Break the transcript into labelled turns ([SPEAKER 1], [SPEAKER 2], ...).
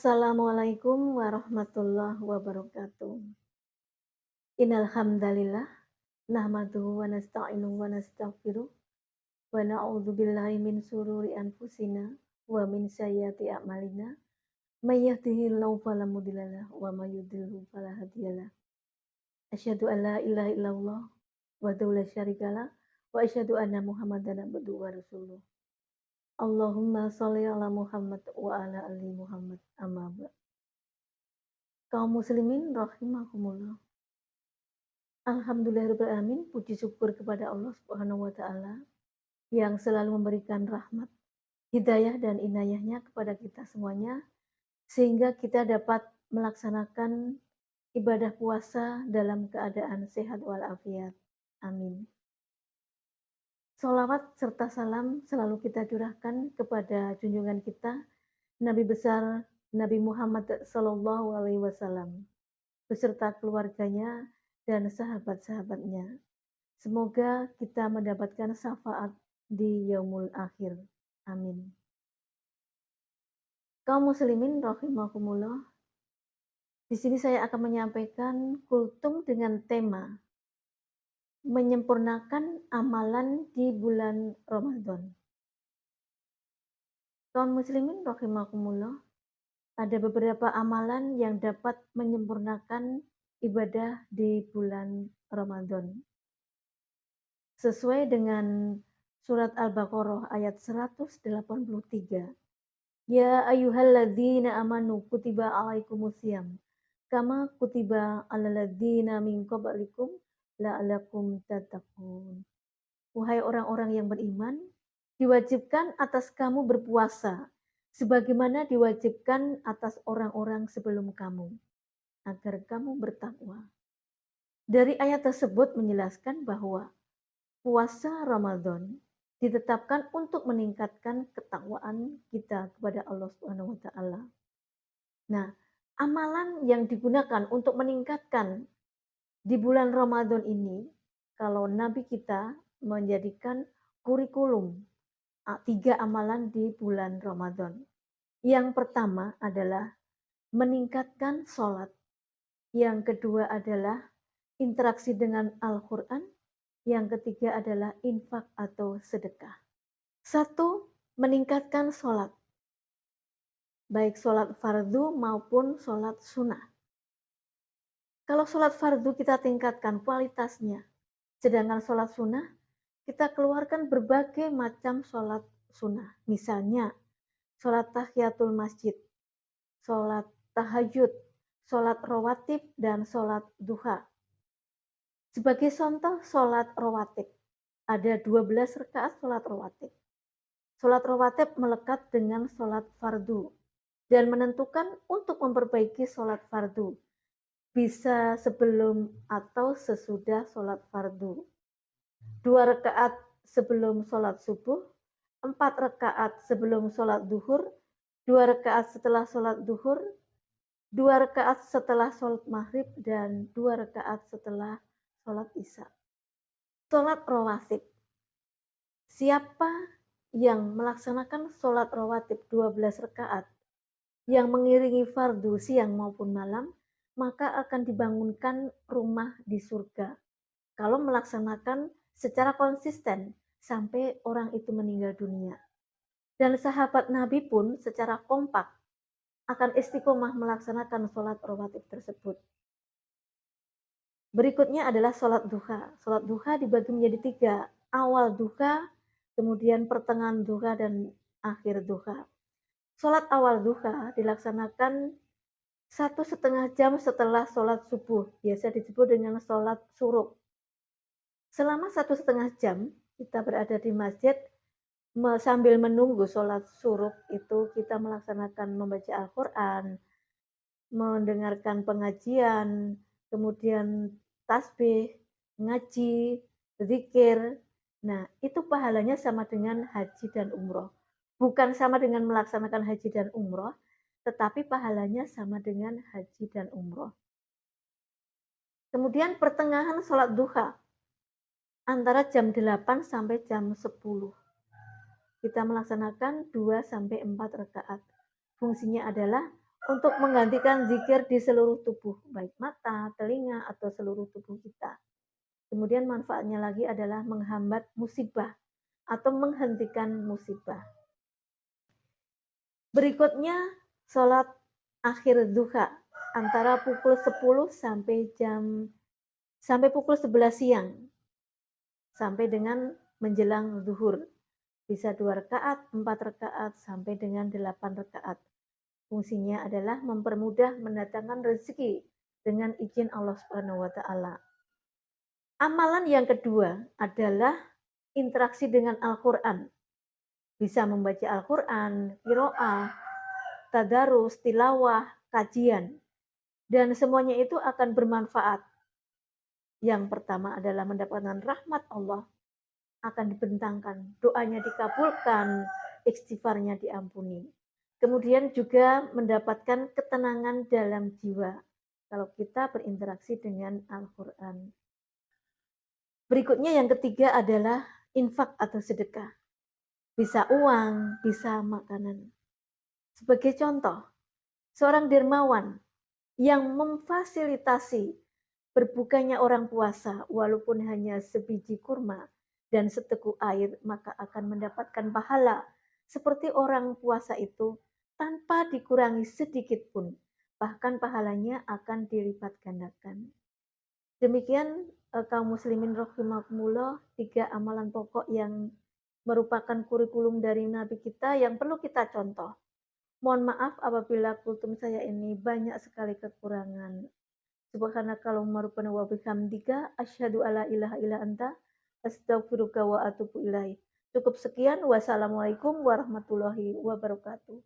[SPEAKER 1] Assalamualaikum warahmatullahi wabarakatuh. Innal hamdalillah nahmaduhu wa nasta'inuhu wa nastaghfiruh wa na'udzu billahi min syururi anfusina wa min sayyiati a'malina. May yahdihillahu fala mudhillalah wa may yudhlilhu fala hadiyalah. Asyhadu an la ilaha illallah wahdahu la syarikalah wa asyhadu anna Muhammadan abduhu wa rasuluh. Allahumma shalli ala Muhammad wa ala ali Muhammad amma ba'd. Kaum muslimin rahimakumullah. Alhamdulillahirabbil alamin, puji syukur kepada Allah Subhanahu wa taala yang selalu memberikan rahmat, hidayah dan inayahnya kepada kita semuanya sehingga kita dapat melaksanakan ibadah puasa dalam keadaan sehat walafiat. Amin. Sholawat serta salam selalu kita curahkan kepada junjungan kita Nabi besar Nabi Muhammad Sallallahu Alaihi Wasallam beserta keluarganya dan sahabat-sahabatnya. Semoga kita mendapatkan syafaat di yaumul akhir. Amin. Kaum muslimin rahimakumullah. Di sini saya akan menyampaikan kultum dengan tema menyempurnakan amalan di bulan Ramadan. Kaum muslimin rahimakumullah. Ada beberapa amalan yang dapat menyempurnakan ibadah di bulan Ramadan. Sesuai dengan surat Al-Baqarah ayat 183. Ya ayyuhalladzina amanu kutiba alaikumusiyam kama kutiba alal ladzina min qablikum la'allakum tattaqun. Wahai orang-orang yang beriman, diwajibkan atas kamu berpuasa sebagaimana diwajibkan atas orang-orang sebelum kamu agar kamu bertakwa. Dari ayat tersebut menjelaskan bahwa puasa Ramadan ditetapkan untuk meningkatkan ketakwaan kita kepada Allah Subhanahu wa taala. Nah, amalan yang digunakan untuk meningkatkan di bulan Ramadan ini, kalau Nabi kita menjadikan kurikulum 3 amalan di bulan Ramadan. Yang pertama adalah meningkatkan sholat. Yang kedua adalah interaksi dengan Al-Quran. Yang ketiga adalah infak atau sedekah. 1. Meningkatkan sholat. Baik sholat fardu maupun sholat sunnah. Kalau sholat fardu kita tingkatkan kualitasnya. Sedangkan sholat sunnah kita keluarkan berbagai macam sholat sunnah. Misalnya sholat tahiyatul masjid, sholat tahajud, sholat rawatib, dan sholat duha. Sebagai contoh sholat rawatib, ada 12 rakaat sholat rawatib. Sholat rawatib melekat dengan sholat fardu dan menentukan untuk memperbaiki sholat fardu. Bisa sebelum atau sesudah sholat fardu. 2 rakaat sebelum sholat subuh, 4 rakaat sebelum sholat duhur, 2 rakaat setelah sholat duhur, 2 rakaat setelah sholat maghrib, dan 2 rakaat setelah sholat isya. Sholat rawatib. Siapa yang melaksanakan sholat rawatib 12 rakaat yang mengiringi fardu siang maupun malam, maka akan dibangunkan rumah di surga. Kalau melaksanakan secara konsisten sampai orang itu meninggal dunia. Dan sahabat Nabi pun secara kompak akan istiqomah melaksanakan sholat rawatib tersebut. Berikutnya adalah sholat duha. Sholat duha dibagi menjadi 3. Awal duha, kemudian pertengahan duha, dan akhir duha. Sholat awal duha dilaksanakan 1,5 jam setelah sholat subuh. Biasa disebut dengan sholat syuruk. Selama 1,5 jam kita berada di masjid sambil menunggu sholat syuruk itu kita melaksanakan membaca Al-Quran, mendengarkan pengajian, kemudian tasbih, ngaji, zikir. Nah, itu pahalanya sama dengan haji dan umroh. Bukan sama dengan melaksanakan haji dan umroh, tetapi pahalanya sama dengan haji dan umroh. Kemudian pertengahan sholat duha, antara jam 8 sampai jam 10. Kita melaksanakan 2 sampai 4 rakaat. Fungsinya adalah untuk menggantikan zikir di seluruh tubuh, baik mata, telinga, atau seluruh tubuh kita. Kemudian manfaatnya lagi adalah menghambat musibah atau menghentikan musibah. Berikutnya, sholat akhir duha antara pukul 10 sampai pukul 11 siang sampai dengan menjelang zuhur. Bisa 2 rakaat, 4 rakaat, sampai dengan 8 rakaat. Fungsinya adalah mempermudah mendatangkan rezeki dengan izin Allah Subhanahu wa taala. Amalan yang kedua adalah interaksi dengan Al-Qur'an. Bisa membaca Al-Qur'an, qiraah, tadarus, tilawah, kajian, dan semuanya itu akan bermanfaat. Yang pertama adalah mendapatkan rahmat Allah, akan dibentangkan, doanya dikabulkan, istighfarnya diampuni. Kemudian juga mendapatkan ketenangan dalam jiwa kalau kita berinteraksi dengan Al-Quran. Berikutnya yang ketiga adalah infak atau sedekah. Bisa uang, bisa makanan. Sebagai contoh, seorang dermawan yang memfasilitasi berbukanya orang puasa walaupun hanya sebiji kurma dan seteguk air, maka akan mendapatkan pahala seperti orang puasa itu tanpa dikurangi sedikit pun. Bahkan pahalanya akan dilipat gandakan. Demikian kaum muslimin rahimakumullah, 3 amalan pokok yang merupakan kurikulum dari Nabi kita yang perlu kita contoh. Mohon maaf apabila kultum saya ini banyak sekali kekurangan. Subhanakallahumma rabbana wa bihamdika asyhadu alla ilaha illa anta astaghfiruka wa atubu ilaik. Cukup sekian. Wassalamualaikum warahmatullahi wabarakatuh.